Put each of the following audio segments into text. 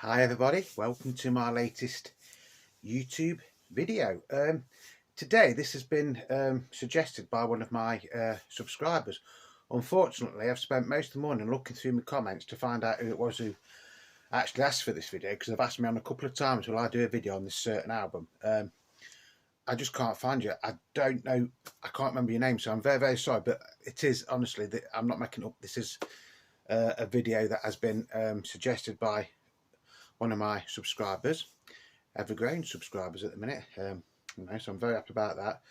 Hi everybody, welcome to my latest YouTube video. Today this has been suggested by one of my subscribers. Unfortunately, I've spent most of the morning looking through my comments to find out who it was who actually asked for this video, because they've asked me on a couple of times, will I do a video on this certain album. I just can't find you. I don't know, I can't remember your name, so I'm very sorry, but it is honestly, I'm not making up, this is a video that has been suggested by one of my subscribers, ever-growing subscribers at the minute. So I'm very happy about that.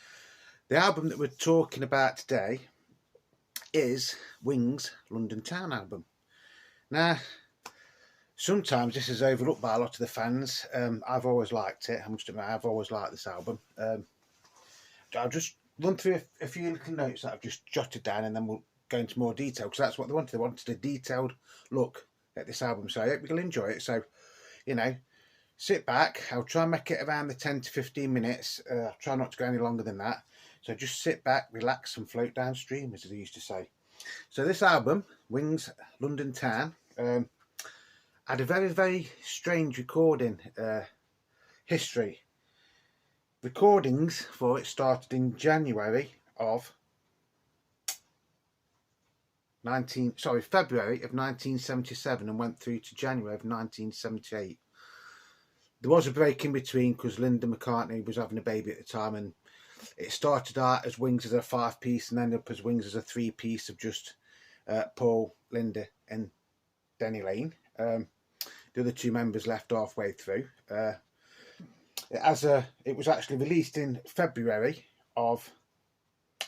The album that we're talking about today is Wings' London Town album. Now, sometimes this is overlooked by a lot of the fans. I've always liked it. I must admit, I've always liked this album. I'll just run through a few little notes that I've just jotted down, and then we'll go into more detail, because that's what they wanted. They wanted a detailed look at this album, so I hope you'll enjoy it. So, you know, sit back. I'll try and make it around the 10 to 15 minutes. I'll try not to go any longer than that. So just sit back, relax, and float downstream, as they used to say. So this album, Wings London Town, had a very strange recording history. Recordings for it started in January of February of 1977 and went through to January of 1978. There was a break in between because Linda McCartney was having a baby at the time, and it started out as Wings as a 5-piece and ended up as Wings as a 3-piece of just Paul, Linda and Denny Laine. The other two members left halfway through. It was actually released in February of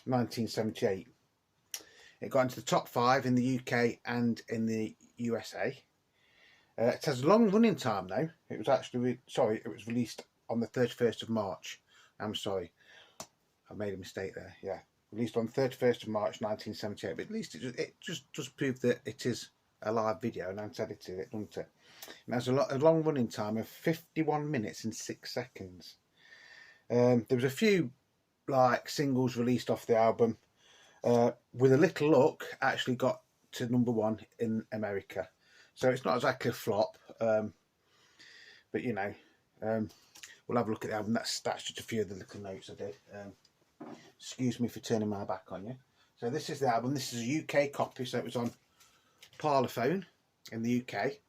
1978. It got into the top 5 in the UK and in the USA. It has a long running time though. It was actually, it was released on the 31st of March. I'm sorry, I made a mistake there. Yeah, released on 31st of March 1978. But at least it just does prove that it is a live video and it's edited it, doesn't it? And it has a long running time of 51 minutes and 6 seconds. There was a few like singles released off the album. With a Little Luck actually got to #1 in America, so it's not exactly a flop, but you know, we'll have a look at the album. That's just a few of the little notes I did. Excuse me for turning my back on you. So this is the album. This is a UK copy, so it was on Parlophone in the UK,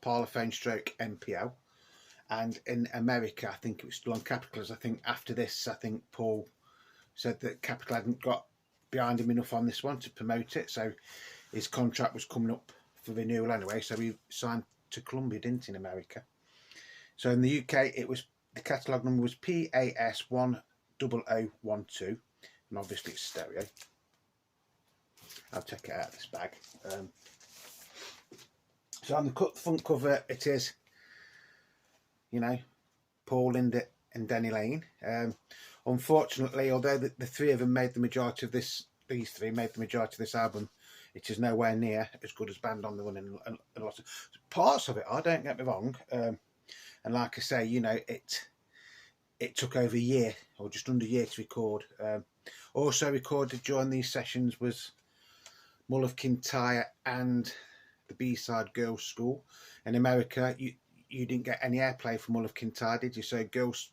Parlophone / MPO, and in America I think it was still on Capitol. I think after this, I think Paul said that Capitol hadn't got behind him enough on this one to promote it, so his contract was coming up for renewal anyway, so he signed to Columbia, didn't he, in America. So in the UK it was, the catalogue number was PAS 10012, and obviously it's stereo. I'll take it out of this bag. So on the front cover it is, you know, Paul, Linda and Denny Laine. Unfortunately, although the three of them made the majority of this, these three made the majority of this album, it is nowhere near as good as Band on the Run, and a lot of parts of it are, don't get me wrong. And like I say, you know, it took over a year, or just under a year, to record. Also recorded during these sessions was Mull of Kintyre and the B-side Girls' School. In America, you didn't get any airplay for Mull of Kintyre, did you? So Girls'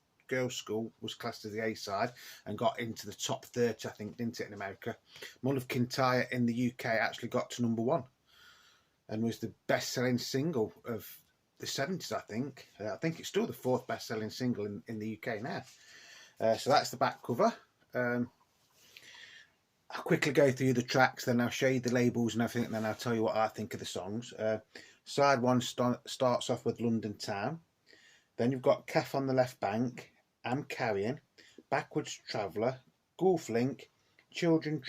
School was classed as the A-side and got into the top 30, I think, didn't it, in America? Mull of Kintyre in the UK actually got to #1 and was the best-selling single of the 70s, I think. I think it's still the 4th best-selling single in the UK now. So that's the back cover. I'll quickly go through the tracks, then I'll show you the labels and everything, and then I'll tell you what I think of the songs. Side 1 starts off with London Town. Then you've got Calf on the Left Bank, I'm Carrying, Backwards Traveller, Golf Link, Children,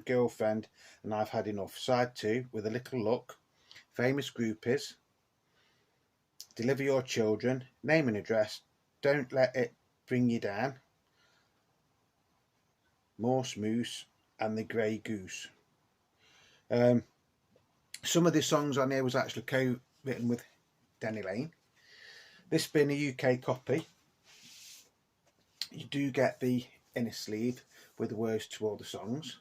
Girlfriend, and I've Had Enough. Side 2 with A Little Luck, Famous Groupies, Deliver Your Children, Name and Address, Don't Let It Bring You Down, Morse Moose, and The Grey Goose. Some of the songs on here was actually co-written with Denny Laine. This being a UK copy, you do get the inner sleeve with the words to all the songs.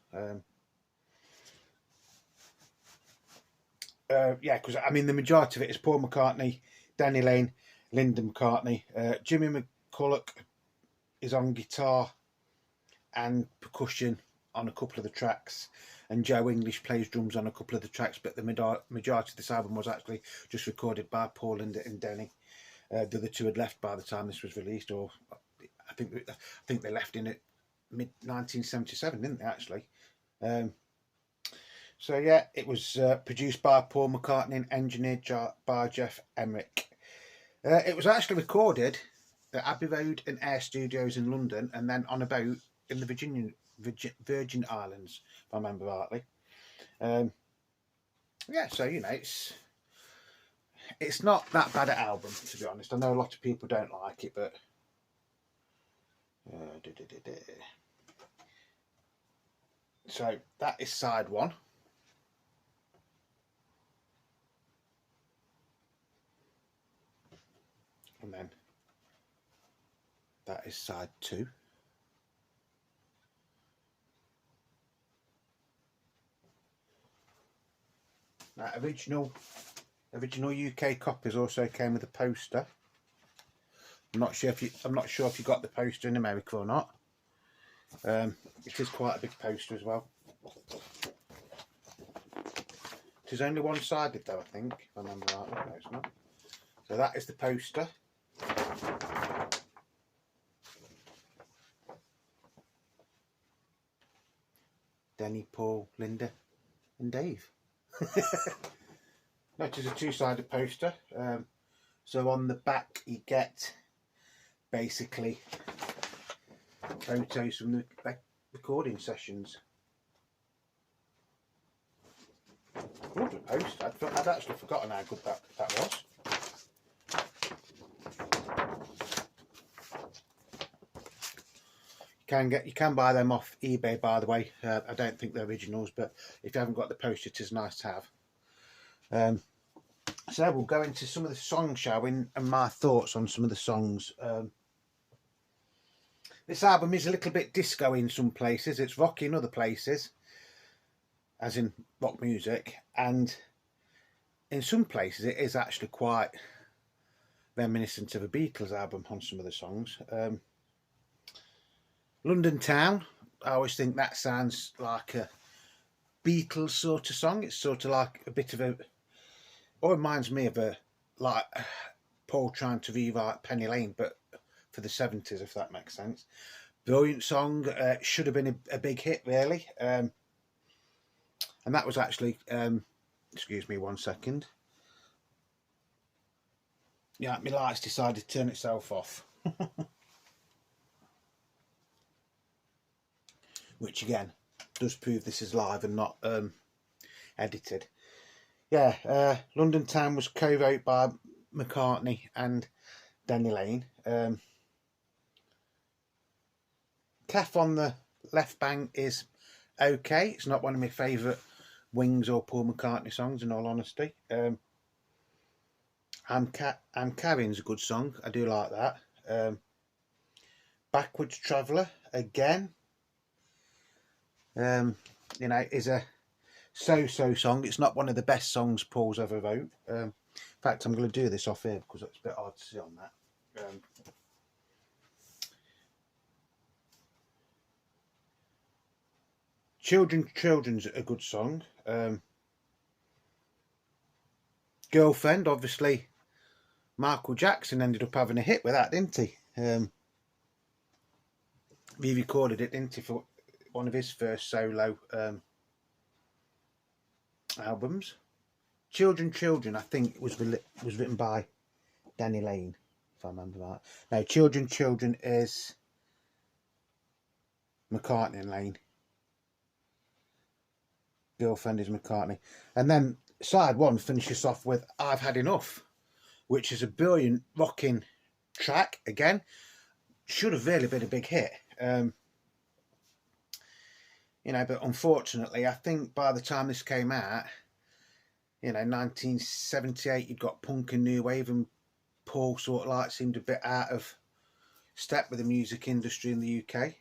Yeah, because I mean the majority of it is Paul McCartney Danny Lane, Linda McCartney. Jimmy McCulloch is on guitar and percussion on a couple of the tracks, and Joe English plays drums on a couple of the tracks, but the majority of this album was actually just recorded by Paul and Denny. The other two had left by the time this was released, or I think they left in it mid 1977, didn't they, actually? So yeah, it was produced by Paul McCartney and engineered by Geoff Emerick. It was actually recorded at Abbey Road and Air Studios in London, and then on a boat in the Virgin Islands, if I remember rightly. Yeah, so you know, it's not that bad an album, to be honest. I know a lot of people don't like it, but so that is side one. And then that is side two. Now, original UK copies also came with a poster. I'm not sure if you got the poster in America or not. It is quite a big poster as well. It is only one-sided though, I think, if I remember rightly. No, it's not. So that is the poster. Denny, Paul, Linda and Dave. No, it is a two-sided poster. So on the back you get basically photos from the recording sessions. Lovely poster. I'd actually forgotten how good that was. You can buy them off eBay, by the way. I don't think they're originals, but if you haven't got the poster, it is nice to have. So we'll go into some of the songs, shall we, and my thoughts on some of the songs. This album is a little bit disco in some places. It's rock in other places, as in rock music, and in some places it is actually quite reminiscent of a Beatles album on some of the songs. London Town, I always think that sounds like a Beatles sort of song. It's sort of like a bit of a, or reminds me of a, like Paul trying to rewrite Penny Lane, but for the 70s, if that makes sense. Brilliant song. Should have been a big hit, really. And that was actually, excuse me 1 second. Yeah, my lights decided to turn itself off. Which again does prove this is live and not edited. Yeah, London Town was co-wrote by McCartney and Danny Lane. Calf on the Left Bank is okay. It's not one of my favourite Wings or Paul McCartney songs, in all honesty. I'm Carrying's a good song. I do like that. Backwards Traveller again. You know, is a so-so song. It's not one of the best songs Paul's ever wrote. In fact, I'm going to do this off here because it's a bit hard to see on that. Children's a good song. Girlfriend, obviously, Michael Jackson ended up having a hit with that, didn't he? He recorded it, didn't he, for one of his first solo albums. Children, I think was written by Danny Lane, if I remember right. No, Children is McCartney and Lane. Girlfriend is McCartney. And then side one finishes off with I've Had Enough, which is a brilliant rocking track. Again, should have really been a big hit. You know, but unfortunately, I think by the time this came out, you know, 1978, you'd got punk and new wave, and Paul sort of like seemed a bit out of step with the music industry in the UK.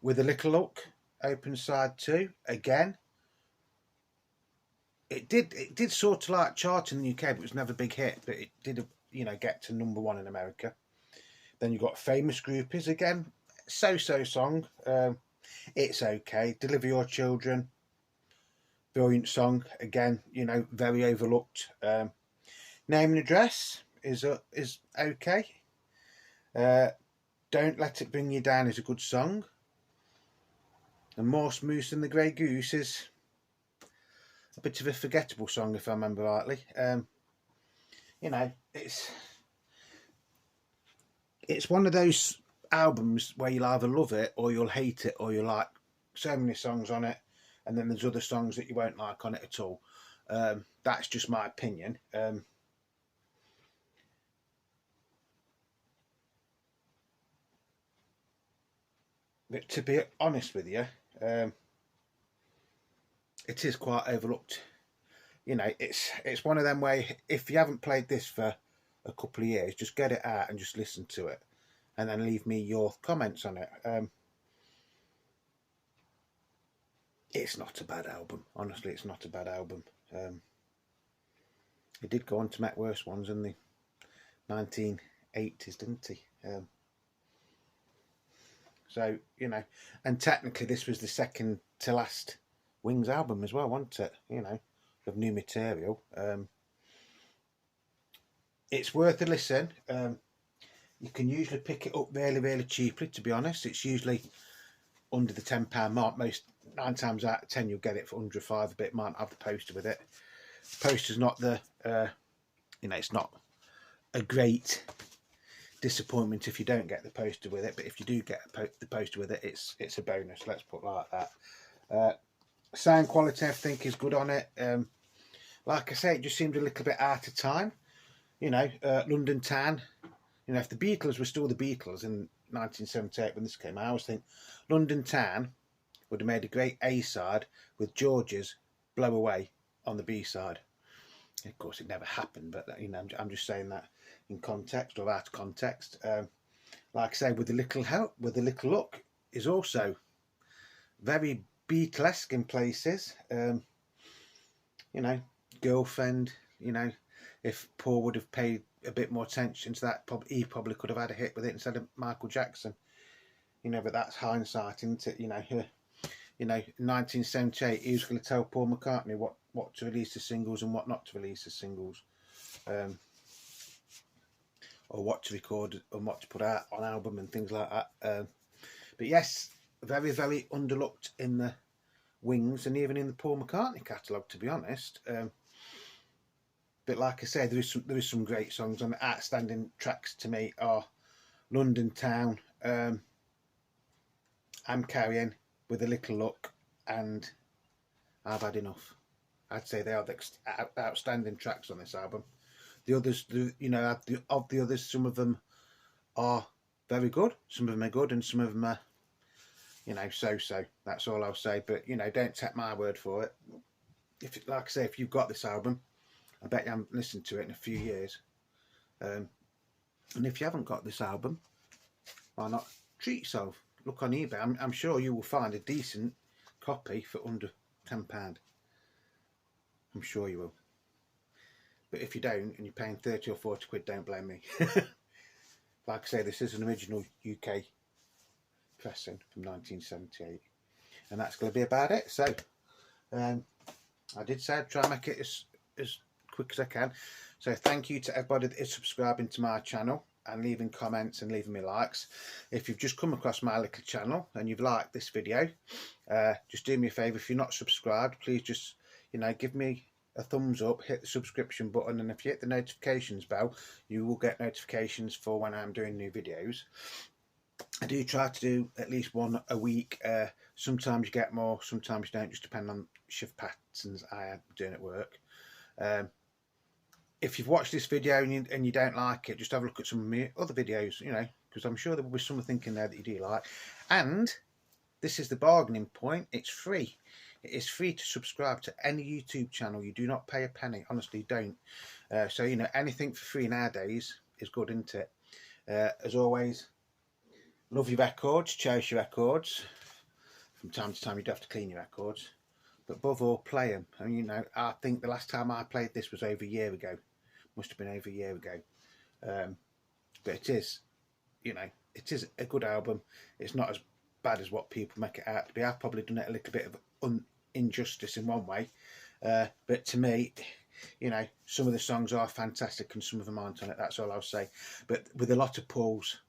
With a Little Luck, open side 2, again, it did sort of like chart in the UK, but it was never a big hit. But it did, you know, get to #1 in America. Then you got Famous Groupies again, so-so song. It's Okay, Deliver Your Children, brilliant song again. You know, very overlooked. Name and Address is okay. Don't Let It Bring You Down is a good song. And Morse Moose and the Grey Goose is a bit of a forgettable song, if I remember rightly. You know, it's one of those albums where you'll either love it or you'll hate it, or you'll like so many songs on it, and then there's other songs that you won't like on it at all. That's just my opinion. But to be honest with you, it is quite overlooked. You know, it's one of them where if you haven't played this for a couple of years, just get it out and just listen to it, and then leave me your comments on it. It's not a bad album. Honestly, it's not a bad album. He did go on to make worse ones in the 1980s, didn't he? So, you know, and technically this was the second to last Wings album as well, wasn't it? You know, of new material. It's worth a listen. You can usually pick it up really, really cheaply, to be honest. It's usually under the £10 mark. Most 9 times out of 10 you'll get it for under £5 a bit. Might have the poster with it. The poster's not the, you know, it's not a great disappointment if you don't get the poster with it, but if you do get the poster with it, it's a bonus. Let's put it like that. Sound quality, everything is good on it. Like I say, it just seemed a little bit out of time. You know, London Town. You know, if the Beatles were still the Beatles in 1978 when this came out, I always think London Town would have made a great A-side with George's Blow Away on the B-side. Of course, it never happened, but you know, I'm just saying that in context or out of context. Like I say, with the little help, with the little look, is also very Beatlesque in places. You know, Girlfriend. You know, if Paul would have paid a bit more attention to that, he probably could have had a hit with it instead of Michael Jackson. You know, but that's hindsight, isn't it? You know, in 1978, he was going to tell Paul McCartney what to release as singles and what not to release as singles, or what to record and what to put out on album and things like that. But yes, very, very underlooked in the Wings and even in the Paul McCartney catalogue, to be honest. But like I say, there is some great songs, and the outstanding tracks to me are London Town, I'm Carrying, With a Little Luck, and I've Had Enough. I'd say they are the outstanding tracks on this album. The others, you know, of the others, some of them are very good, some of them are good, and some of them are, you know, so-so. That's all I'll say. But, you know, don't take my word for it. Like I say, if you've got this album, I bet you haven't listened to it in a few years. And if you haven't got this album, why not treat yourself? Look on eBay. I'm sure you will find a decent copy for under £10. I'm sure you will. But if you don't, and you're paying 30 or 40 quid, don't blame me. Like I say, this is an original UK pressing from 1978. And that's going to be about it. So, I did say I'd try and make it as quick as I can. So thank you to everybody that is subscribing to my channel and leaving comments and leaving me likes. If you've just come across my little channel and you've liked this video, just do me a favour. If you're not subscribed, please just, you know, give me a thumbs up, hit the subscription button, and if you hit the notifications bell, you will get notifications for when I'm doing new videos. I do try to do at least one a week. Sometimes you get more, sometimes you don't, just depend on shift patterns I am doing at work. If you've watched this video and you don't like it, just have a look at some of my other videos, you know, because I'm sure there will be something in there that you do like. And this is the bargaining point, it's free. It is free to subscribe to any YouTube channel. You do not pay a penny, honestly, don't. So, you know, anything for free nowadays is good, isn't it? As always, love your records, cherish your records. From time to time, you do have to clean your records. but above all, play them. And you know, I think the last time I played this was over a year ago. Must have been over a year ago. But it is, you know, it is a good album. It's not as bad as what people make it out to be. I've probably done it a little bit of injustice in one way, but to me, you know, some of the songs are fantastic and some of them aren't on it. That's all I'll say. But with a lot of Paul's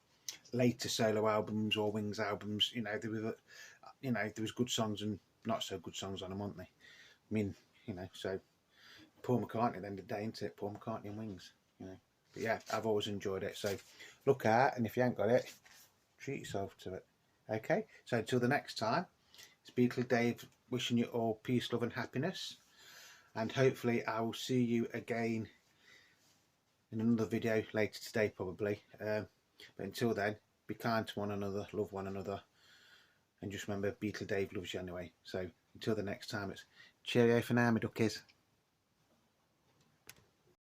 later solo albums or Wings albums, you know, there was good songs and not so good songs on them, weren't they? I mean, you know, so Paul McCartney at the end of the day, isn't it? Paul McCartney and Wings, you know. But yeah, I've always enjoyed it. So look out, and if you ain't got it, treat yourself to it. Okay, so until the next time, it's Beatle Dave wishing you all peace, love and happiness. And hopefully I will see you again in another video later today probably. But until then, be kind to one another, love one another. And just remember, Beatle Dave loves you anyway. So until the next time, it's cheerio for now, my duckies.